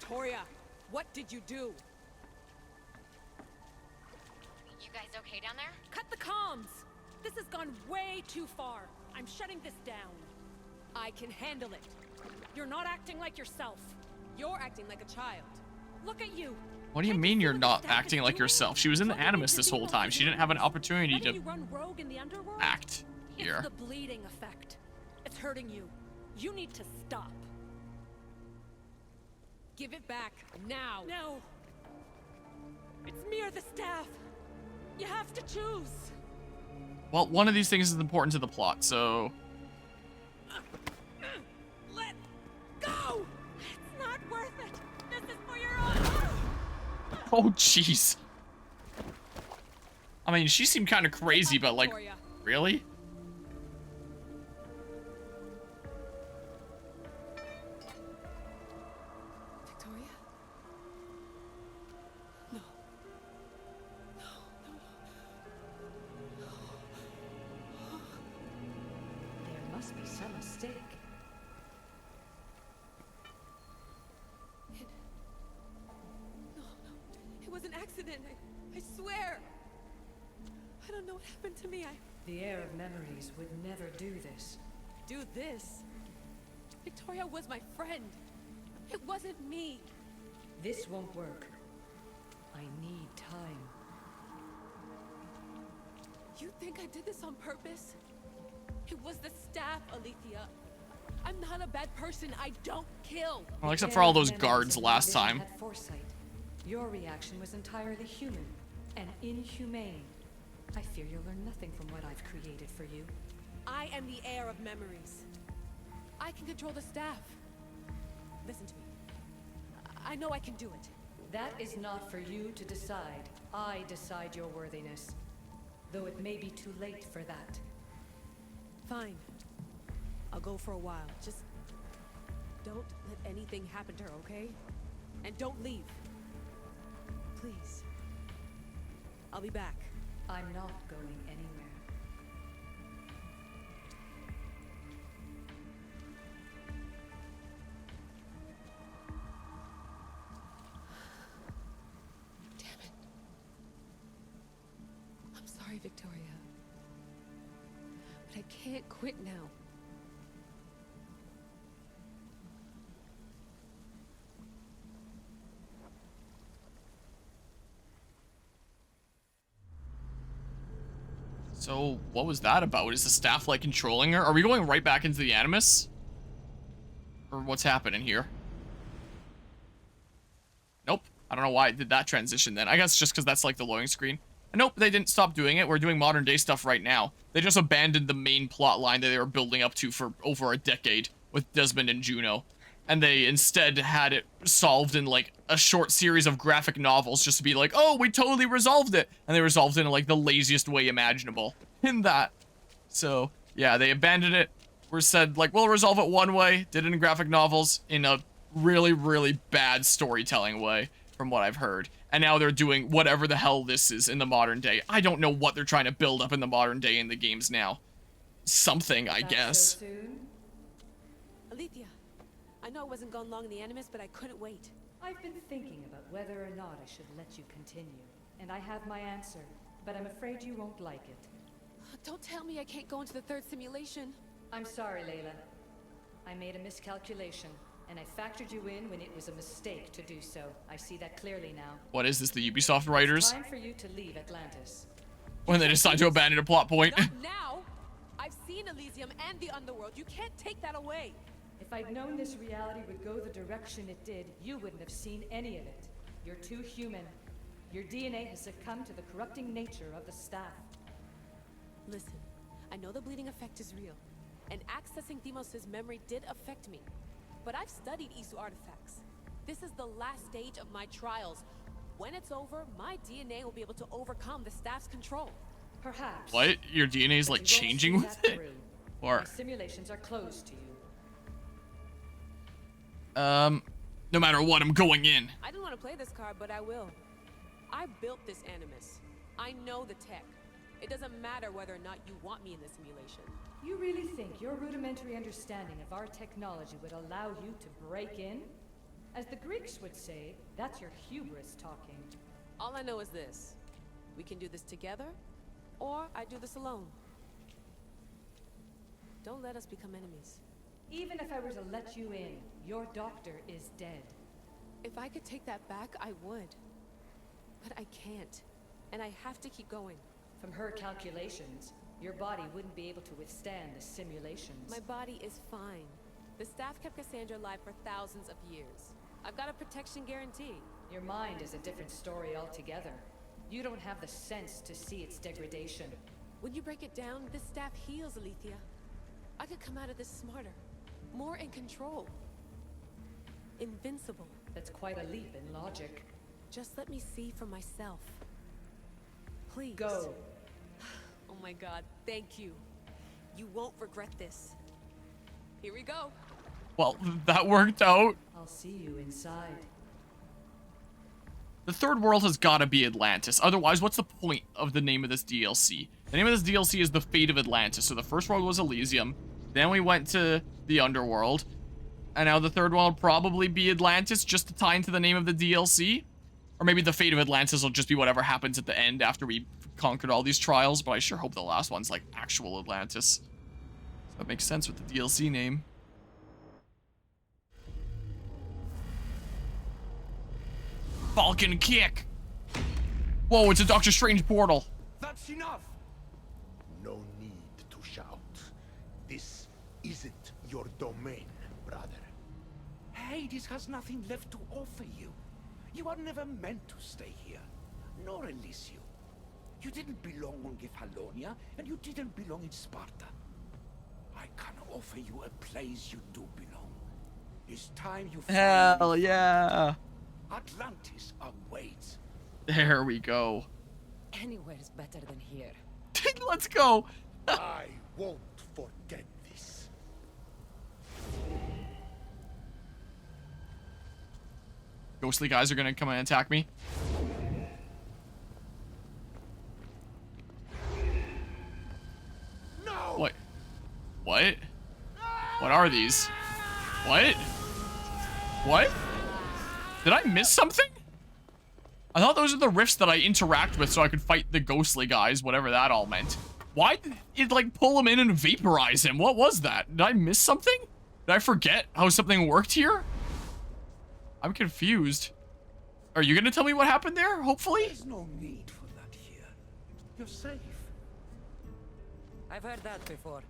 Victoria, what did you do? You guys okay down there? Cut the comms! This has gone way too far. I'm shutting this down. I can handle it. You're not acting like yourself. You're acting like a child. Look at you. What do you mean you're not acting like yourself? She was in the Animus this whole time. She didn't have an opportunity to act here. It's the bleeding effect. It's hurting you. You need to stop. Give it back now. No. It's me or the staff. You have to choose. Well, one of these things is important to the plot, so... Let go! It's not worth it. This is for your own... Oh, jeez. I mean, she seemed kind of crazy, but like, really? Victoria? No. No, no, no. There must be some mistake. It was an accident. I swear. I don't know what happened to me. The heir of memories would never do this. Do this? Victoria was my friend. It wasn't me. This won't work. I need time. You think I did this on purpose? It was the staff, Alethea. I'm not a bad person. I don't kill. Well, except for all those guards last time. Foresight. Your reaction was entirely human and inhumane. I fear you'll learn nothing from what I've created for you. I am the heir of memories. I can control the staff. Listen to me. I know I can do it. That is not for you to decide. I decide your worthiness. Though it may be too late for that. Fine. I'll go for a while. Just don't let anything happen to her, okay? And don't leave. Please. I'll be back. I'm not going anywhere. Damn it. I'm sorry, Victoria. But I can't quit now. So, what was that about? Is the staff, like, controlling her? Are we going right back into the Animus? Or what's happening here? Nope. I don't know why it did that transition then. I guess just because that's, like, the loading screen. And nope, they didn't stop doing it. We're doing modern-day stuff right now. They just abandoned the main plot line that they were building up to for over a decade with Desmond and Juno. And they instead had it solved in, like, a short series of graphic novels just to be like, oh, we totally resolved it. And they resolved it in, like, the laziest way imaginable in that. So, yeah, they abandoned it. We're said, like, we'll resolve it one way. Did it in graphic novels in a really, really bad storytelling way, from what I've heard. And now they're doing whatever the hell this is in the modern day. I don't know what they're trying to build up in the modern day in the games now. Something, I guess. So soon? Alethea. I know I wasn't gone long in the Animus, but I couldn't wait. I've been thinking about whether or not I should let you continue, and I have my answer, but I'm afraid you won't like it. Don't tell me I can't go into the third simulation. I'm sorry, Layla. I made a miscalculation, and I factored you in when it was a mistake to do so. I see that clearly now. What is this, the Ubisoft writers? It's time for you to leave Atlantis. When they decide to abandon a plot point. Not now! I've seen Elysium and the Underworld. You can't take that away. If I'd known this reality would go the direction it did, you wouldn't have seen any of it. You're too human. Your DNA has succumbed to the corrupting nature of the staff. Listen, I know the bleeding effect is real, and accessing Deimos' memory did affect me. But I've studied Isu artifacts. This is the last stage of my trials. When it's over, my DNA will be able to overcome the staff's control. Perhaps. What? Your DNA is like changing with it? Or my simulations are closed to you. no matter what, I'm going in. I didn't want to play this card, but I will. I built this Animus. I know the tech. It doesn't matter whether or not you want me in the simulation. You really think your rudimentary understanding of our technology would allow you to break in? As the Greeks would say, that's your hubris talking. All I know is this. We can do this together, or I do this alone. Don't let us become enemies. Even if I were to let you in, your doctor is dead. If I could take that back, I would. But I can't. And I have to keep going. From her calculations, your body wouldn't be able to withstand the simulations. My body is fine. The staff kept Cassandra alive for thousands of years. I've got a protection guarantee. Your mind is a different story altogether. You don't have the sense to see its degradation. When you break it down, this staff heals, Alethea. I could come out of this smarter, more in control. Invincible. That's quite a leap in logic. Just let me see for myself. Please. Go. Oh my god, thank you. You won't regret this. Here we go. Well, that worked out. I'll see you inside. The third world has got to be Atlantis. Otherwise, what's the point of the name of this DLC? The name of this DLC is The Fate of Atlantis. So the first world was Elysium. Then we went to the Underworld. And now the third one will probably be Atlantis, just to tie into the name of the DLC. Or maybe the Fate of Atlantis will just be whatever happens at the end after we conquered all these trials. But I sure hope the last one's like actual Atlantis. So that makes sense with the DLC name. Falcon kick! Whoa, it's a Doctor Strange portal. That's enough! No need to shout. This isn't your domain, brother. Hades has nothing left to offer you. You are never meant to stay here, nor Elysium. You didn't belong on Kefalonia, and you didn't belong in Sparta. I can offer you a place you do belong. It's time you Hell yeah! Atlantis awaits. There we go. Anywhere's better than here. Let's go! I won't forget this. Ghostly guys are gonna come and attack me. No! What? What? What are these? What? What? Did I miss something? I thought those are the rifts that I interact with so I could fight the ghostly guys, whatever that all meant. Why did it, like, pull him in and vaporize him? What was that? Did I miss something? Did I forget how something worked here? I'm confused. Are you gonna tell me what happened there, hopefully? There's no need for that here. You're safe. I've heard that before.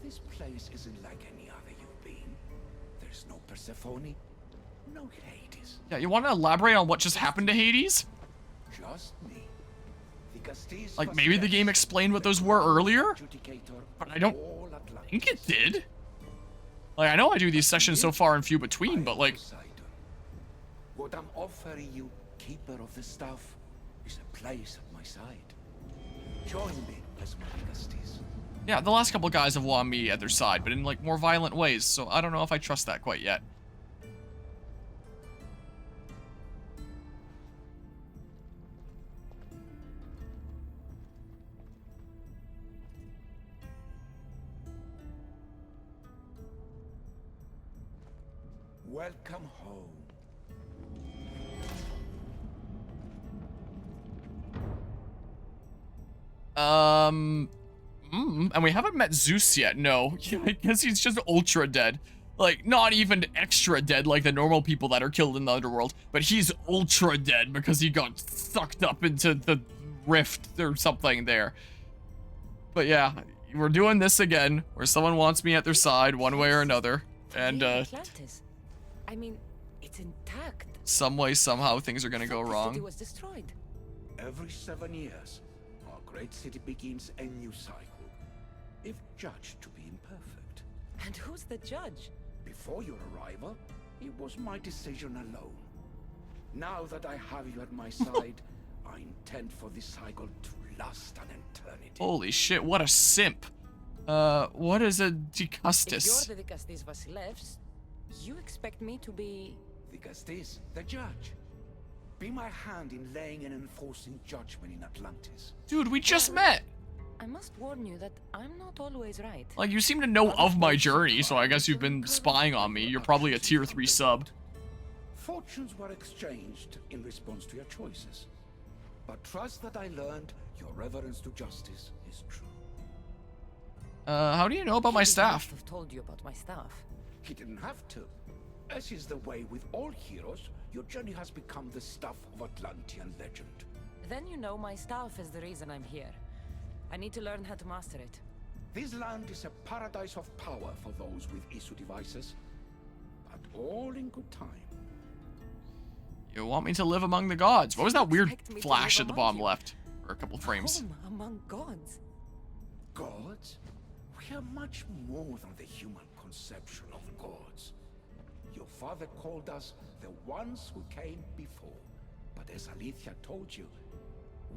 This place isn't like any other you've been. There's no Persephone, no Hades. Yeah, you want to elaborate on what just happened to Hades? Just me. The Castil's Like, maybe the game explained what those were earlier? adjudicator But I don't all Atlantis. think it did. Like, I know I do these sessions so far and few between, but like... Poseidon. What I'm offering you, keeper of the stuff, is a place at my side. Join me as my Castis. Yeah, the last couple guys have won me at their side, but in like more violent ways, so I don't know if I trust that quite yet. Welcome home. And we haven't met Zeus yet, no. I guess he's just ultra dead. Like, not even extra dead like the normal people that are killed in the underworld, but he's ultra dead because he got sucked up into the rift or something there. But yeah, we're doing this again, where someone wants me at their side one way or another, and Atlantis. I mean, it's intact. some way, somehow, things are gonna go The city wrong. was destroyed. Every 7 years, our great city begins a new cycle. If judged to be imperfect. And who's the judge? Before your arrival, it was my decision alone. Now that I have you at my side, I intend for this cycle to last an eternity. Holy shit, what a simp. What is a If Dicastus? you're the Castis Vasilevs, you expect me to be... Because this, the judge. Be my hand in laying and enforcing judgment in Atlantis. Dude, we just met! I must warn you that I'm not always right. Like, you seem to know of my journey, so I guess you've been spying on me. You're probably a tier 3 sub. Fortunes were exchanged in response to your choices. But trust that I learned your reverence to justice is true. How do you know about my He staff? must have told you about my staff. He didn't have to. As is the way with all heroes, your journey has become the stuff of Atlantean legend. Then you know my staff is the reason I'm here. I need to learn how to master it. This land is a paradise of power for those with Isu devices. But all in good time. You want me to live among the gods? What was that weird Expect me to flash live at the among bottom you? left? Or a couple frames. Home among gods. Gods? We are much more than the human conception of gods. Your father called us the ones who came before. But as Alethea told you,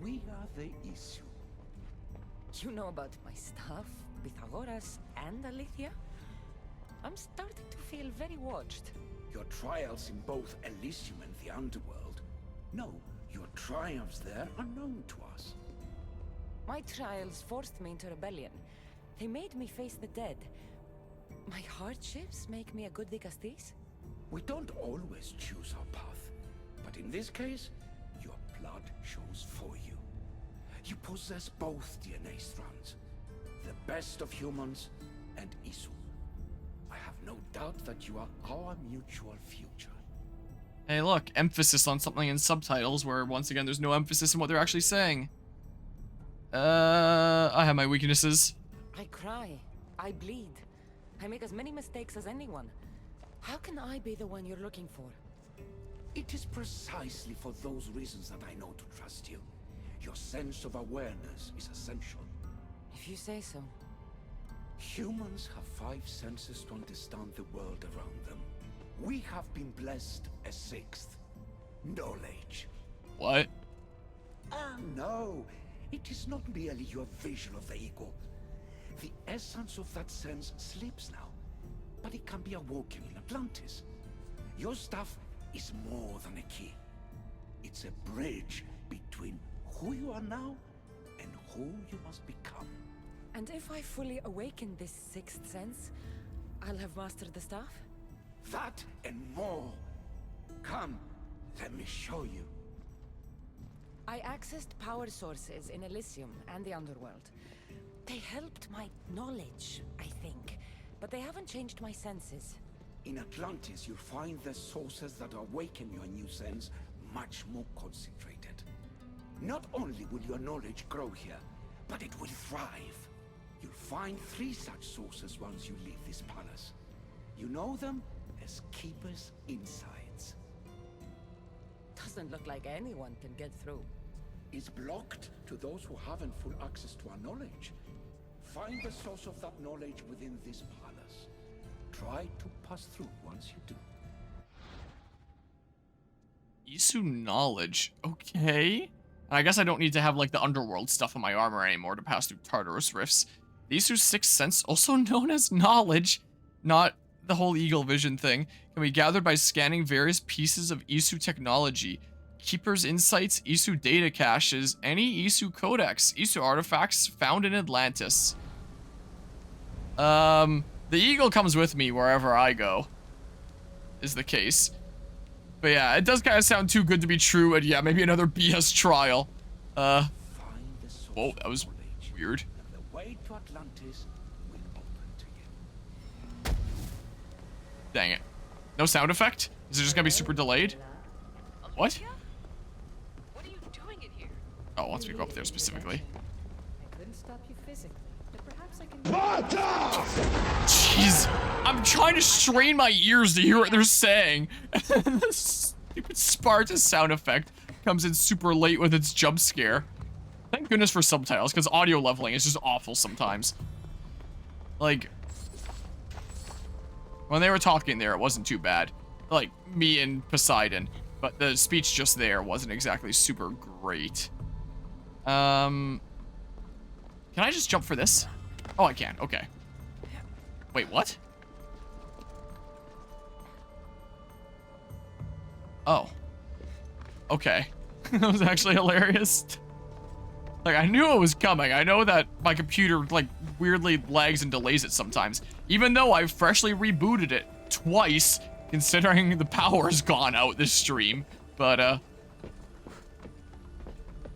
we are the Isu. You know about my staff, Pythagoras, and Alethea? I'm starting to feel very watched. Your trials in both Elysium and the underworld. No, your triumphs there are known to us. My trials forced me into rebellion. They made me face the dead. My hardships make me a good dicastis? We don't always choose our path, but in this case, your blood shows for you. You possess both DNA strands, the best of humans and Isu. I have no doubt that you are our mutual future. Hey, look, emphasis on something in subtitles where, once again, there's no emphasis on what they're actually saying. I have my weaknesses. I cry. I bleed. I make as many mistakes as anyone. How can I be the one you're looking for? It is precisely for those reasons that I know to trust you. Your sense of awareness is essential. If you say so. Humans have 5 senses to understand the world around them. We have been blessed a 6th. Knowledge. What? Ah, no. It is not merely your vision of the ego. The essence of that sense slips now. But it can be awoken in Atlantis. Your stuff is more than a key. It's a bridge between who you are now and who you must become. And if I fully awaken this 6th sense, I'll have mastered the staff? That and more. Come, let me show you. I accessed power sources in Elysium and the underworld. They helped my knowledge, I think, but they haven't changed my senses. In Atlantis, you'll find the sources that awaken your new sense much more concentrated. Not only will your knowledge grow here, but it will thrive. You'll find 3 such sources once you leave this palace. You know them as Keeper's Insights. Doesn't look like anyone can get through. It's blocked to those who haven't full access to our knowledge. Find the source of that knowledge within this palace. Try to pass through once you do. Isu knowledge. Okay. I guess I don't need to have, like, the underworld stuff on my armor anymore to pass through Tartarus rifts. The Isu's 6th sense, also known as knowledge, not the whole eagle vision thing, can be gathered by scanning various pieces of Isu technology. Keeper's Insights, Isu data caches, any Isu codex, Isu artifacts found in Atlantis. The eagle comes with me wherever I go, is the case. But yeah, it does kind of sound too good to be true, and yeah, maybe another BS trial. Find the source Whoa, that was of knowledge, weird. and the way to Atlantis will open to you. Dang it. No sound effect? Is it just gonna be super delayed? What? What are you doing in here? Oh, once we go up there specifically. I couldn't stop you physically, but perhaps I can. Jeez. I'm trying to strain my ears to hear what they're saying. And this stupid Sparta sound effect comes in super late with its jump scare. Thank goodness for subtitles, because audio leveling is just awful sometimes. Like, when they were talking there, it wasn't too bad. Like, me and Poseidon. But the speech just there wasn't exactly super great. Can I just jump for this? Oh, I can. Okay. Wait, what? Oh. Okay. That was actually hilarious. Like, I knew it was coming. I know that my computer, like, weirdly lags and delays it sometimes. Even though I've freshly rebooted it twice, considering the power's gone out this stream. But,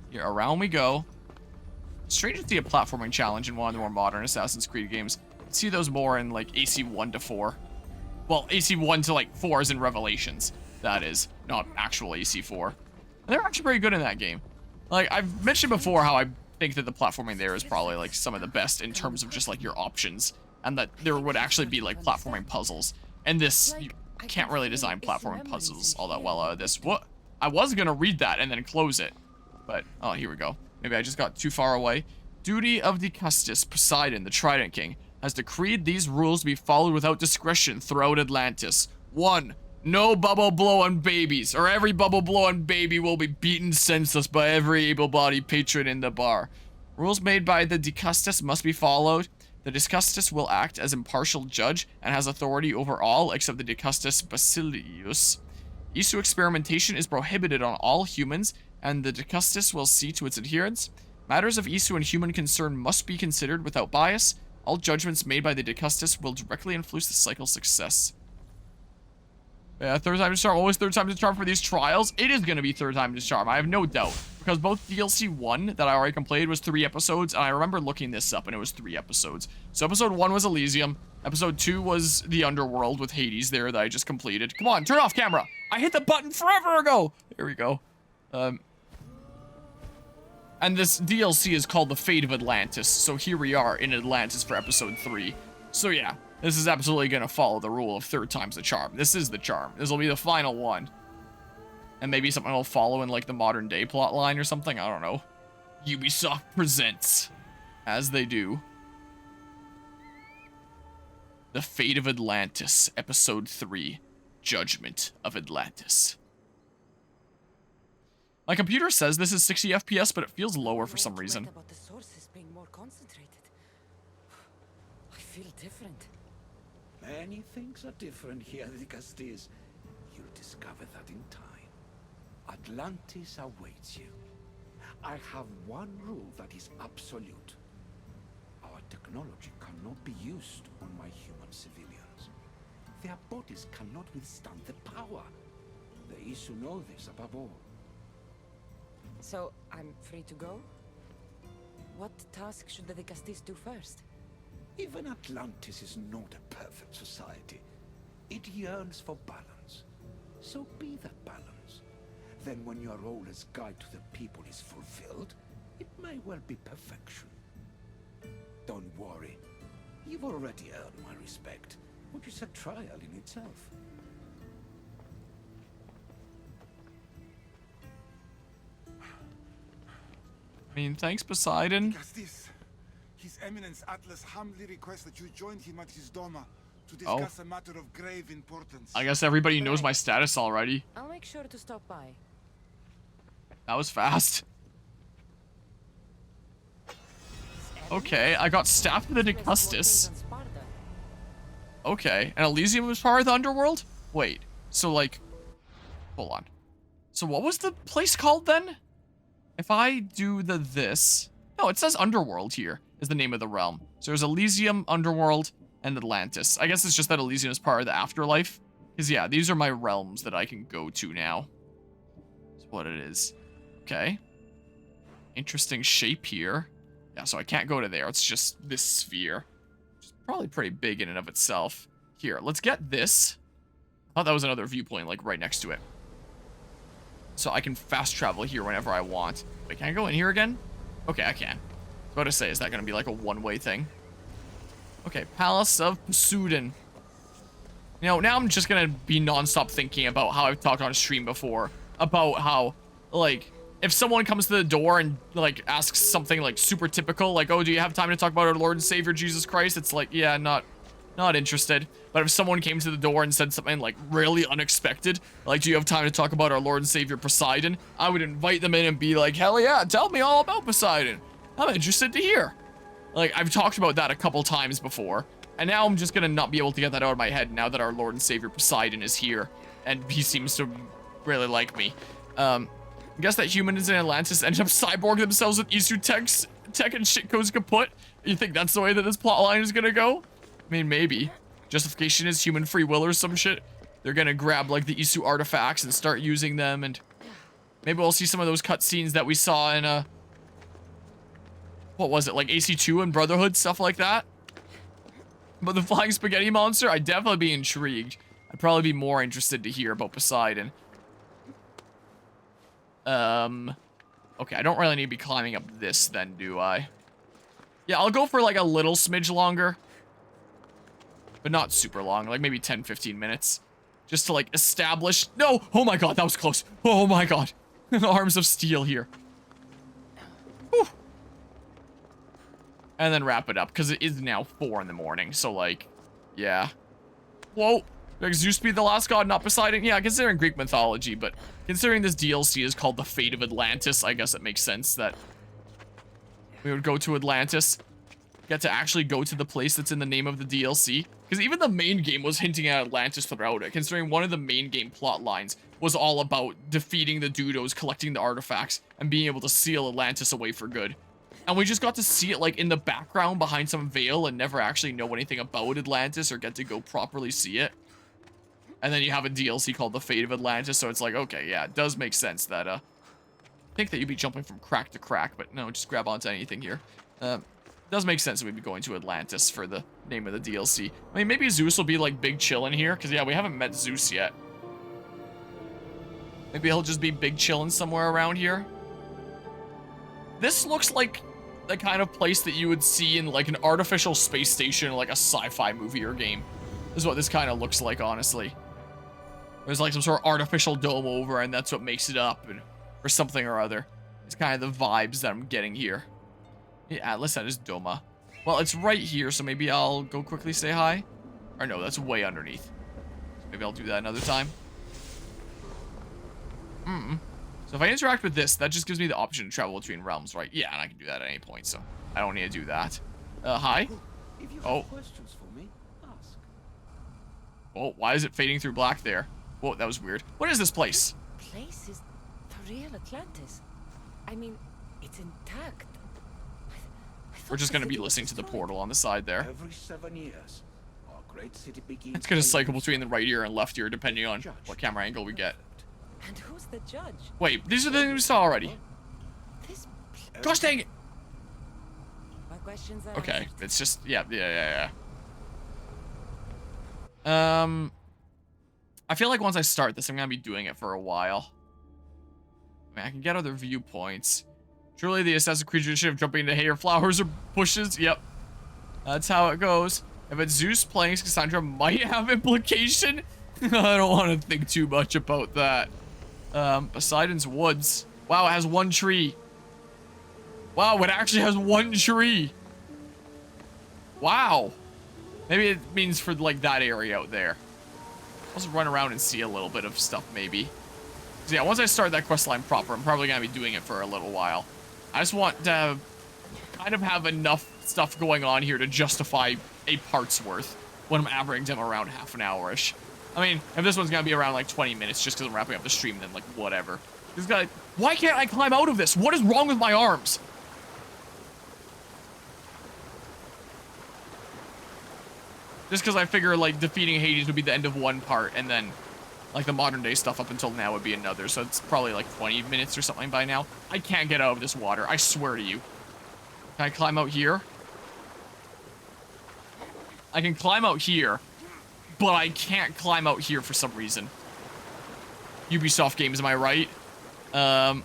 here, around we go. Strange to see a platforming challenge in one of the more modern Assassin's Creed games. See those more in, like, AC 1 to 4. Well, AC 1 to, like, 4 is in Revelations. That is, not actual AC 4. And they're actually pretty good in that game. Like, I've mentioned before how I think that the platforming there is probably, like, some of the best in terms of just, like, your options. And that there would actually be, like, platforming puzzles. And this, you can't really design platforming puzzles all that well out of this. What? I was gonna read that and then close it. But, oh, here we go. Maybe I just got too far away. Duty of the Custis, Poseidon, the Trident King, has decreed these rules be followed without discretion throughout Atlantis. 1. No bubble blowing babies, or every bubble blowing baby will be beaten senseless by every able-bodied patron in the bar. Rules made by the Decustus must be followed. The Decustus will act as impartial judge and has authority over all except the Decustus Basilius. Isu experimentation is prohibited on all humans, and the Decustus will see to its adherence. Matters of Isu and human concern must be considered without bias. All judgments made by the Decustus will directly influence the cycle's success. Yeah, third time to charm. Always third time to charm for these trials. It is going to be third time to charm. I have no doubt. Because both DLC 1 that I already completed was 3 episodes. And I remember looking this up and it was 3 episodes. So episode 1 was Elysium. Episode 2 was the Underworld with Hades there that I just completed. Come on, turn off camera. I hit the button forever ago. There we go. And this DLC is called The Fate of Atlantis. So here we are in Atlantis for episode 3. So yeah. This is absolutely going to follow the rule of third time's the charm. This is the charm. This will be the final one. And maybe something will follow in, like, the modern day plot line or something. I don't know. Ubisoft presents. As they do. The Fate of Atlantis, Episode 3. Judgment of Atlantis. My computer says this is 60 FPS, but it feels lower for some reason. About the sources being more concentrated. I feel different. Many things are different here, Dicastes. You'll discover that in time. Atlantis awaits you. I have one rule that is absolute. Our technology cannot be used on my human civilians. Their bodies cannot withstand the power. The Isu know this above all. So, I'm free to go? What task should the Castis do first? Even Atlantis is not a perfect society. It yearns for balance. So be that balance. Then when your role as guide to the people is fulfilled, it may well be perfection. Don't worry. You've already earned my respect, which is a trial in itself. I mean, thanks, Poseidon. Castis, His Eminence Atlas humbly requests that you join him at his Doma to discuss a matter of grave importance. I guess everybody knows my status already. I'll make sure to stop by. That was fast. Okay, I got staffed with the Decustus. Okay, and Elysium was part of the Underworld? Wait, so like, hold on. So what was the place called then? If I do this, no, it says Underworld here is the name of the realm. So there's Elysium, Underworld, and Atlantis. I guess it's just that Elysium is part of the afterlife. Because yeah, these are my realms that I can go to now. That's what it is. Okay. Interesting shape here. Yeah, so I can't go to there. It's just this sphere. Which is probably pretty big in and of itself. Here, let's get this. I thought that was another viewpoint, like right next to it. So I can fast travel here whenever I want. Wait, can I go in here again? Okay, I can. I was about to say, is that going to be like a one-way thing? Okay, Palace of Poseidon. You know, now I'm just going to be non-stop thinking about how I've talked on stream before. About how, like, if someone comes to the door and, like, asks something, like, super typical, like, oh, do you have time to talk about our Lord and Savior, Jesus Christ? It's like, yeah, not interested. But if someone came to the door and said something, like, really unexpected, like, do you have time to talk about our Lord and Savior, Poseidon? I would invite them in and be like, hell yeah, tell me all about Poseidon. I'm interested to hear. Like, I've talked about that a couple times before. And now I'm just gonna not be able to get that out of my head now that our Lord and Savior Poseidon is here. And he seems to really like me. I guess that humans in Atlantis ended up cyborging themselves with Isu tech and shit goes kaput. You think that's the way that this plot line is gonna go? I mean, maybe. Justification is human free will or some shit. They're gonna grab like the Isu artifacts and start using them, and maybe we'll see some of those cutscenes that we saw in what was it, like AC2 and Brotherhood, stuff like that. But the flying spaghetti monster, I'd definitely be intrigued. I'd probably be more interested to hear about Poseidon. Okay, I don't really need to be climbing up this then, do I? Yeah, I'll go for like a little smidge longer. But not super long, like maybe 10-15 minutes. Just to like establish... No! Oh my god, that was close. Oh my god. Arms of steel here. Whew. And then wrap it up, because it is now 4 in the morning, so like, yeah. Whoa! Like Zeus be the last god, not Poseidon? Yeah, considering Greek mythology, but considering this DLC is called The Fate of Atlantis, I guess it makes sense that we would go to Atlantis. Get to actually go to the place that's in the name of the DLC. Because even the main game was hinting at Atlantis throughout it, considering one of the main game plot lines was all about defeating the Dudos, collecting the artifacts, and being able to seal Atlantis away for good. And we just got to see it like in the background behind some veil and never actually know anything about Atlantis or get to go properly see it. And then you have a DLC called The Fate of Atlantis, so it's like, okay, yeah, it does make sense that, I think that you'd be jumping from crack to crack, but no, just grab onto anything here. It does make sense that we'd be going to Atlantis for the name of the DLC. I mean, maybe Zeus will be, like, big chillin' here, because, yeah, we haven't met Zeus yet. Maybe he'll just be big chillin' somewhere around here. This looks like the kind of place that you would see in, like, an artificial space station or, like, a sci-fi movie or game. This is what this kind of looks like, honestly. There's, like, some sort of artificial dome over, and that's what makes it up, or something or other. It's kind of the vibes that I'm getting here. Yeah, Atlas, that is Doma. Well, it's right here, so maybe I'll go quickly say hi. Or no, that's way underneath. Maybe I'll do that another time. So if I interact with this, that just gives me the option to travel between realms, right? Yeah, and I can do that at any point, so I don't need to do that. Hi? If you have questions for me, ask. Oh, why is it fading through black there? Whoa, that was weird. What is this place? Place is the real Atlantis. I mean, it's intact. We're just gonna be listening to the portal on the side there. Every 7 years, our great city begins. It's gonna cycle between the right ear and left ear depending on what camera angle we get. And who's the judge? Wait, these are the things we saw already. This Gosh dang it! my questions are Okay, asked. it's just yeah. I feel like once I start this, I'm gonna be doing it for a while. I mean, I can get other viewpoints. Truly, the assassin creature should have jumping into hay or flowers or bushes. Yep, that's how it goes. If it's Zeus playing Cassandra, might have implication. I don't want to think too much about that. Poseidon's woods. Wow, it has one tree. Wow, it actually has one tree. Wow. Maybe it means for like that area out there. I'll just run around and see a little bit of stuff maybe. So yeah, once I start that quest line proper, I'm probably gonna be doing it for a little while. I just want to kind of have enough stuff going on here to justify a part's worth when I'm averaging them around half an hour-ish. I mean, if this one's gonna be around like 20 minutes just because I'm wrapping up the stream, then like whatever. This guy, why can't I climb out of this? What is wrong with my arms? Just because I figure like defeating Hades would be the end of one part, and then like the modern day stuff up until now would be another, so it's probably like 20 minutes or something by now. I can't get out of this water, I swear to you. Can I climb out here? I can climb out here, but I can't climb out here for some reason. Ubisoft games, am I right? I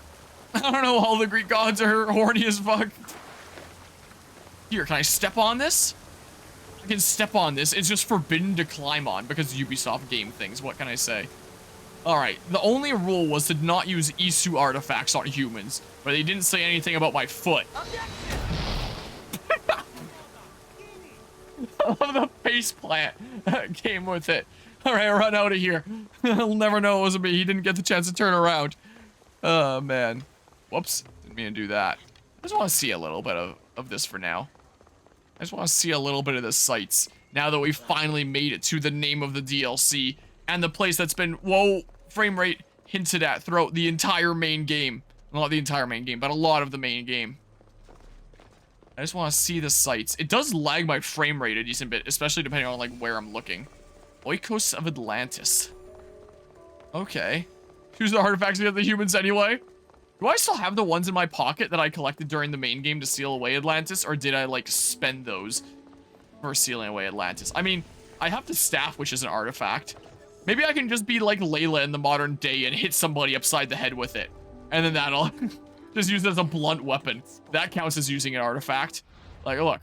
don't know, all the Greek gods are horny as fuck. Here, can I step on this? I can step on this. It's just forbidden to climb on because Ubisoft game things. What can I say? Alright, the only rule was to not use Isu artifacts on humans, but they didn't say anything about my foot. I love the face plant came with it. Alright, run out of here. He'll never know it wasn't me. He didn't get the chance to turn around. Oh, man. Whoops. Didn't mean to do that. I just want to see a little bit of this for now. I just want to see a little bit of the sights now that we finally made it to the name of the DLC and the place that's been, whoa, frame rate, hinted at throughout the entire main game. Well, not the entire main game, but a lot of the main game. I just want to see the sights. It does lag my frame rate a decent bit, especially depending on like where I'm looking. Oikos of Atlantis. Okay. Choose the artifacts we have the humans anyway. Do I still have the ones in my pocket that I collected during the main game to seal away Atlantis, or did I like spend those for sealing away Atlantis? I mean, I have the staff, which is an artifact. Maybe I can just be like Layla in the modern day and hit somebody upside the head with it. And then that'll just use it as a blunt weapon. That counts as using an artifact. Like, look.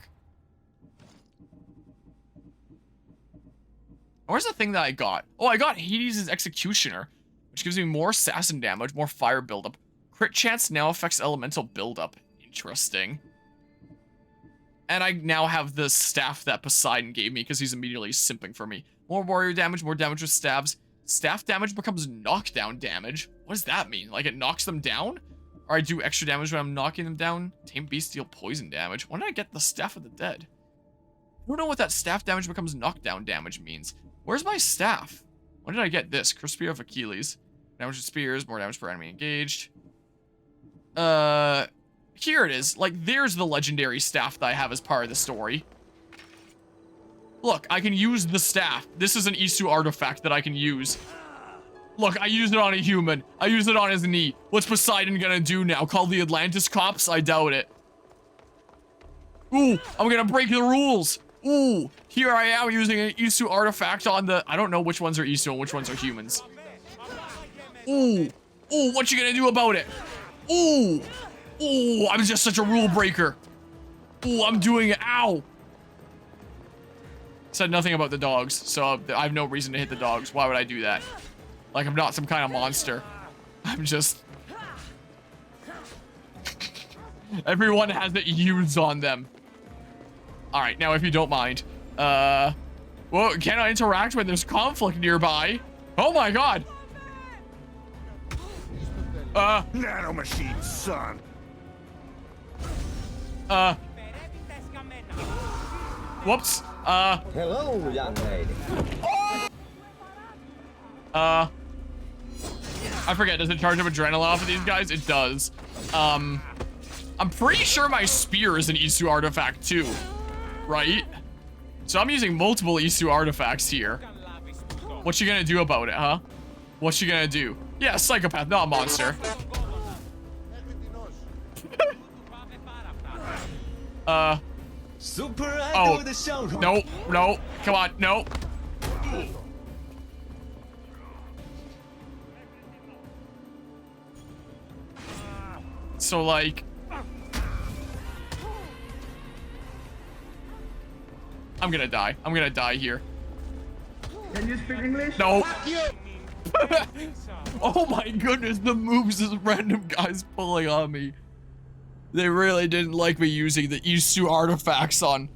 Where's the thing that I got? Oh, I got Hades' Executioner, which gives me more assassin damage, more fire buildup. Crit chance now affects elemental buildup. Interesting. And I now have the staff that Poseidon gave me because he's immediately simping for me. More warrior damage, more damage with stabs. Staff damage becomes knockdown damage. What does that mean? Like it knocks them down? Or I do extra damage when I'm knocking them down? Tame beast deal poison damage. When did I get the Staff of the Dead? I don't know what that staff damage becomes knockdown damage means. Where's my staff? When did I get this? Spear of Achilles. Damage with spears, more damage per enemy engaged. Here it is. Like, there's the legendary staff that I have as part of the story. Look, I can use the staff. This is an Isu artifact that I can use. Look, I used it on a human. I used it on his knee. What's Poseidon gonna do now? Call the Atlantis cops? I doubt it. Ooh, I'm gonna break the rules. Ooh, here I am using an Isu artifact on the... I don't know which ones are Isu and which ones are humans. Ooh, ooh, what you gonna do about it? Ooh, ooh, I'm just such a rule breaker. Ooh, I'm doing it. Ow. Said nothing about the dogs, so I have no reason to hit the dogs. Why would I do that? Like, I'm not some kind of monster. I'm just... Everyone has the U's on them. Alright, now if you don't mind. Well, can I interact when there's conflict nearby? Oh my god! Nanomachine, son. Whoops. Hello, young lady. I forget, does it charge up adrenaline off of these guys? It does. I'm pretty sure my spear is an Isu artifact too, right? So I'm using multiple Isu artifacts here. What you gonna do about it, huh? What you gonna do? Yeah, psychopath, not a monster. Oh, no, no, come on, no. So, like... I'm gonna die. I'm gonna die here. Can you speak English? No. Oh my goodness, the moves this random guy's pulling on me. They really didn't like me using the Isu artifacts on...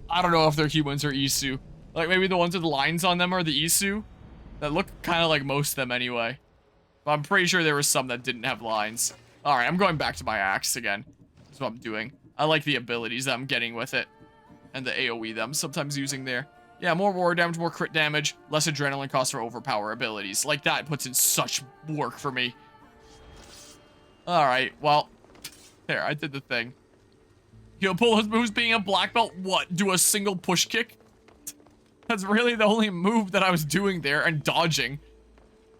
I don't know if they're humans or Isu. Like, maybe the ones with lines on them are the Isu. That look kind of like most of them anyway. But I'm pretty sure there were some that didn't have lines. Alright, I'm going back to my axe again. That's what I'm doing. I like the abilities that I'm getting with it. And the AoE that I'm sometimes using there. Yeah, more war damage, more crit damage, less adrenaline cost for overpower abilities. Like, that puts in such work for me. Alright, well... There, I did the thing. You'll pull his moves being a black belt? What, do a single push kick? That's really the only move that I was doing there, and dodging.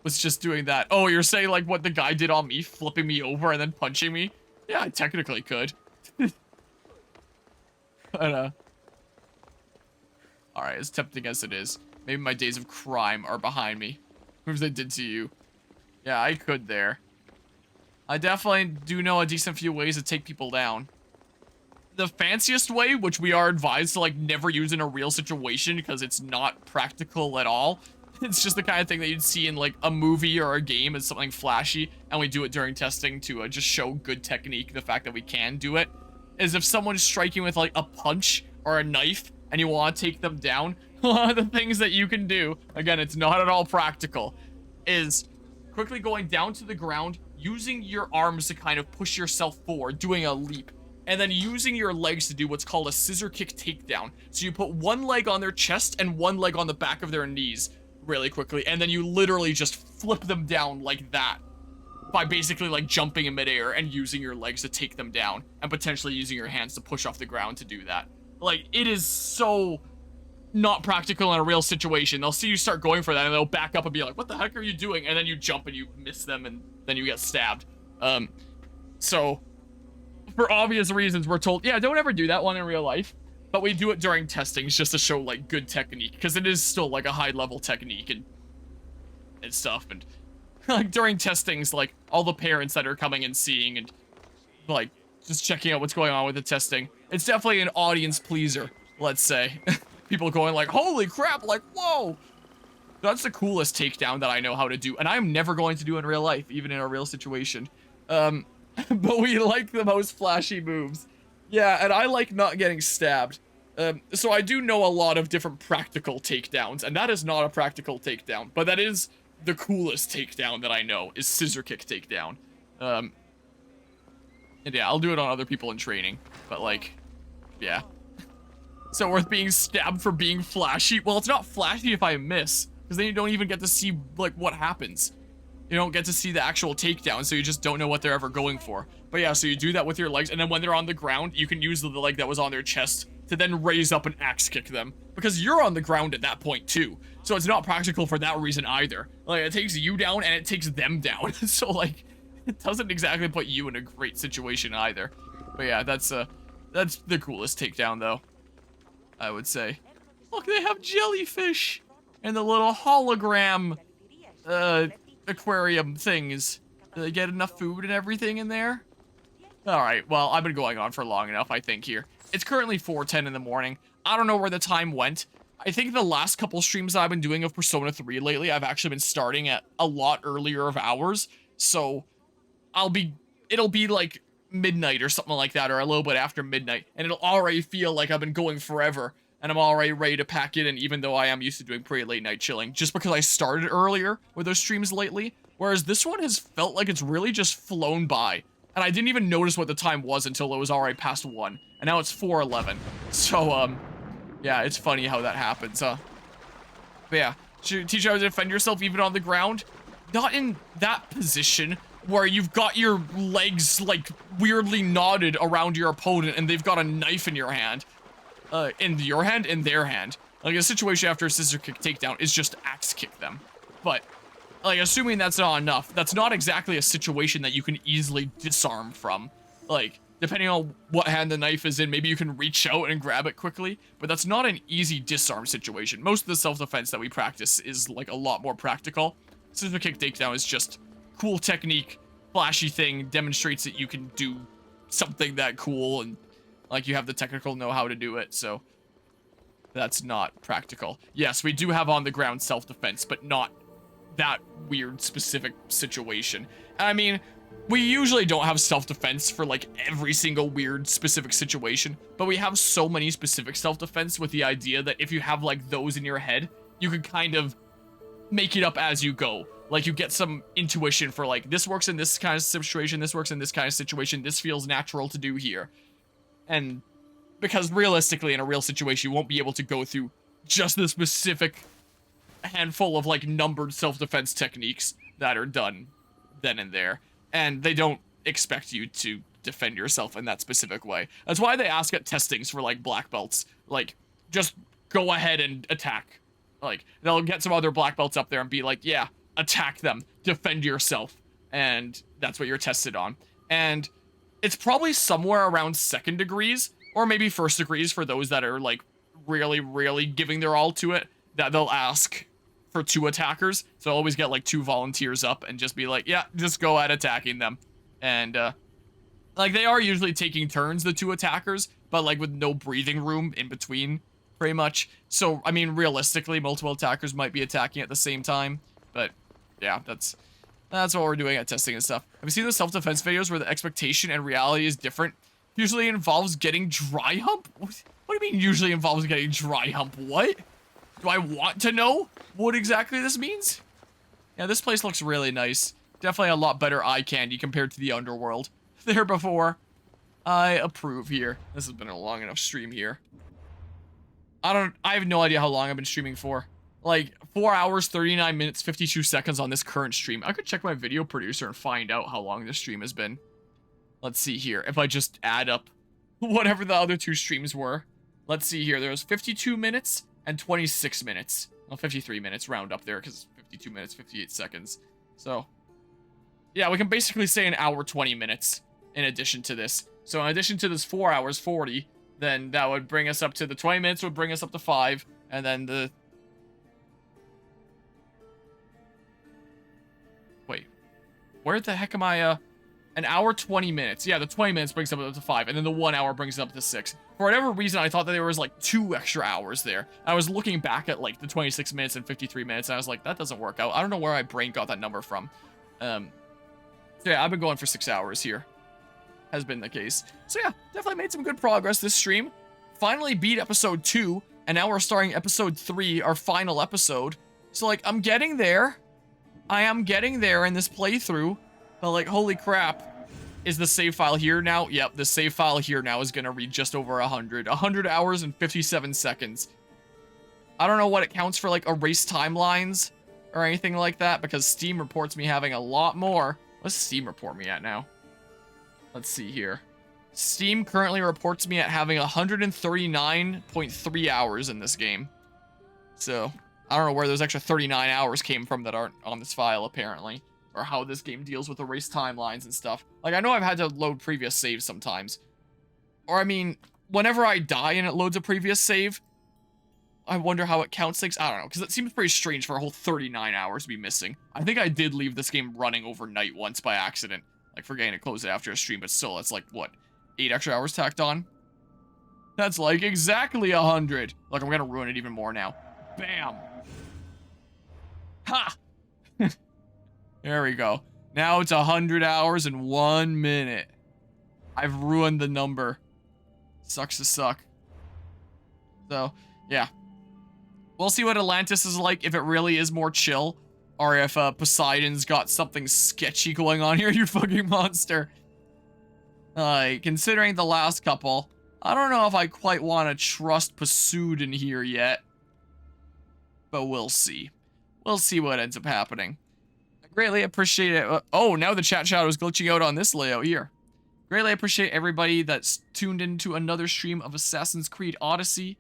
Was just doing that. Oh, you're saying like what the guy did on me, flipping me over and then punching me? Yeah, I technically could. But, alright, as tempting as it is. Maybe my days of crime are behind me. Moves they did to you. Yeah, I could there. I definitely do know a decent few ways to take people down. The fanciest way, which we are advised to like never use in a real situation because it's not practical at all. It's just the kind of thing that you'd see in like a movie or a game as something flashy, and we do it during testing to just show good technique, the fact that we can do it, is if someone's striking with like a punch or a knife and you want to take them down, one of the things that you can do, again, it's not at all practical, is quickly going down to the ground, using your arms to kind of push yourself forward, doing a leap, and then using your legs to do what's called a scissor kick takedown. So you put one leg on their chest and one leg on the back of their knees, really quickly, and then you literally just flip them down like that by basically like jumping in midair and using your legs to take them down, and potentially using your hands to push off the ground to do that. Like, it is so not practical in a real situation. They'll see you start going for that, and they'll back up and be like, what the heck are you doing? And then you jump and you miss them, and then you get stabbed. So, for obvious reasons, we're told, yeah, don't ever do that one in real life. But we do it during testings just to show, like, good technique. Because it is still, like, a high-level technique and stuff. And, like, during testings, like, all the parents that are coming and seeing and, like, just checking out what's going on with the testing. It's definitely an audience pleaser, let's say. People going like, holy crap, like, whoa! That's the coolest takedown that I know how to do. And I'm never going to do in real life, even in a real situation. But we like the most flashy moves. Yeah, and I like not getting stabbed. So I do know a lot of different practical takedowns, and that is not a practical takedown, but that is the coolest takedown that I know, is scissor kick takedown. And yeah, I'll do it on other people in training, but like, yeah. So worth being stabbed for being flashy? Well, it's not flashy if I miss, because then you don't even get to see, like, what happens. You don't get to see the actual takedown, so you just don't know what they're ever going for. But yeah, so you do that with your legs, and then when they're on the ground, you can use the leg that was on their chest to then raise up and axe kick them. Because you're on the ground at that point, too. So it's not practical for that reason either. Like, it takes you down, and it takes them down. So, like, it doesn't exactly put you in a great situation either. But yeah, that's the coolest takedown, though, I would say. Look, they have jellyfish! And the little hologram, aquarium things. Do they get enough food and everything in there? Alright, well, I've been going on for long enough, I think, here. It's currently 4:10 in the morning. I don't know where the time went. I think the last couple streams I've been doing of Persona 3 lately, I've actually been starting at a lot earlier of hours. So, it'll be like midnight or something like that, or a little bit after midnight. And it'll already feel like I've been going forever. And I'm already ready to pack it in, even though I am used to doing pretty late night chilling, just because I started earlier with those streams lately. Whereas this one has felt like it's really just flown by. And I didn't even notice what the time was until it was already past 1. And now it's 4:11. So, yeah, it's funny how that happens, huh? But yeah, should teach you how to defend yourself even on the ground. Not in that position where you've got your legs, like, weirdly knotted around your opponent and they've got a knife in your hand. In your hand, in their hand. Like, a situation after a scissor kick takedown is just axe kick them. But, like, assuming that's not enough, that's not exactly a situation that you can easily disarm from. Like, depending on what hand the knife is in, maybe you can reach out and grab it quickly, but that's not an easy disarm situation. Most of the self-defense that we practice is, like, a lot more practical. Scissor kick takedown is just cool technique, flashy thing, demonstrates that you can do something that cool, and like, you have the technical know-how to do it, so that's not practical. Yes, we do have on-the-ground self-defense, but not that weird specific situation. I mean, we usually don't have self-defense for, like, every single weird specific situation, but we have so many specific self-defense with the idea that if you have, like, those in your head, you can kind of make it up as you go. Like, you get some intuition for, like, this works in this kind of situation, this works in this kind of situation, this feels natural to do here. And because realistically, in a real situation, you won't be able to go through just the specific handful of, like, numbered self-defense techniques that are done then and there. And they don't expect you to defend yourself in that specific way. That's why they ask at testings for, like, black belts. Like, just go ahead and attack. Like, they'll get some other black belts up there and be like, yeah, attack them, defend yourself. And that's what you're tested on. And it's probably somewhere around 2nd degrees, or maybe 1st degrees for those that are, like, really giving their all to it, that they'll ask for 2 attackers. So I'll always get, like, 2 volunteers up and just be like, yeah, just go at attacking them. And, like, they are usually taking turns, the 2 attackers, but, like, with no breathing room in between, pretty much. So, I mean, realistically, multiple attackers might be attacking at the same time, but, yeah, that's what we're doing at testing and stuff. Have you seen the self-defense videos where the expectation and reality is different? Usually involves getting dry hump? What do you mean usually involves getting dry hump? What? Do I want to know what exactly this means? Yeah, this place looks really nice. Definitely a lot better eye candy compared to the underworld. There before. I approve here. This has been a long enough stream here. I have no idea how long I've been streaming for. like 4 hours, 39 minutes, 52 seconds on this current stream. I could check my video producer and find out how long this stream has been. Let's see here. If I just add up whatever the other 2 streams were. Let's see here. There was 52 minutes and 26 minutes. Well, 53 minutes, round up there, because 52 minutes, 58 seconds. So, yeah, we can basically say an hour, 20 minutes in addition to this. So in addition to this 4 hours, 40, then that would bring us up to the 20 minutes would bring us up to 5, and then the... Wait. Where the heck am I, An hour, 20 minutes. Yeah, the 20 minutes brings up to 5, and then the 1 hour brings it up to 6. For whatever reason, I thought that there was, like, 2 extra hours there. I was looking back at, like, the 26 minutes and 53 minutes, and I was like, that doesn't work out. I don't know where my brain got that number from. So yeah, I've been going for 6 hours here. Has been the case. So yeah, definitely made some good progress this stream. Finally beat episode 2, and now we're starting episode 3, our final episode. So, like, I'm getting there. I am getting there in this playthrough. But, like, holy crap. Is the save file here now? Yep, the save file here now is gonna read just over 100. 100 hours and 57 seconds. I don't know what it counts for, like, erased timelines or anything like that, because Steam reports me having a lot more. What's Steam report me at now? Let's see here. Steam currently reports me at having 139.3 hours in this game. So, I don't know where those extra 39 hours came from that aren't on this file, apparently. Or how this game deals with erased timelines and stuff. Like, I know I've had to load previous saves sometimes. Or, I mean, whenever I die and it loads a previous save, I wonder how it counts things. I don't know, because it seems pretty strange for a whole 39 hours to be missing. I think I did leave this game running overnight once by accident. Like, forgetting to close it after a stream, but still, it's like, what, 8 extra hours tacked on? That's like exactly 100. Look, I'm gonna ruin it even more now. Bam! Ha! There we go. Now it's 100 hours and 1 minute. I've ruined the number. Sucks to suck. So, yeah. We'll see what Atlantis is like, if it really is more chill. Or if Poseidon's got something sketchy going on here, you fucking monster. Considering the last couple, I don't know if I quite want to trust Poseidon here yet. But we'll see. We'll see what ends up happening. Greatly appreciate it. Oh, now the chat shadow is glitching out on this layout here. Greatly appreciate everybody that's tuned into another stream of Assassin's Creed Odyssey.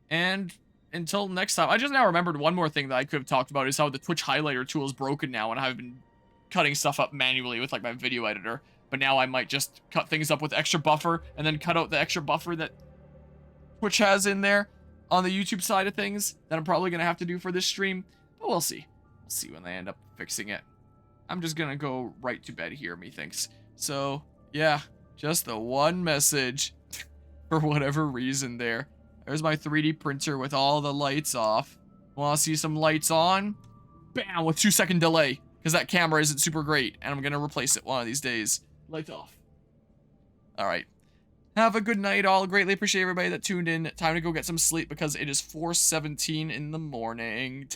And until next time, I just now remembered one more thing that I could have talked about is how the Twitch highlighter tool is broken now, and I've been cutting stuff up manually with, like, my video editor. But now I might just cut things up with extra buffer, and then cut out the extra buffer that Twitch has in there on the YouTube side of things that I'm probably going to have to do for this stream. But we'll see. We'll see when they end up fixing it. I'm just gonna go right to bed here, methinks. So, yeah, just the one message for whatever reason there. There's my 3D printer with all the lights off. Wanna see some lights on? Bam, with 2-second delay, because that camera isn't super great, and I'm gonna replace it one of these days. Lights off. Alright. Have a good night, all. Greatly appreciate everybody that tuned in. Time to go get some sleep, because it is 4:17 in the morning.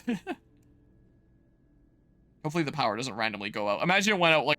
Hopefully the power doesn't randomly go out. Imagine it went out like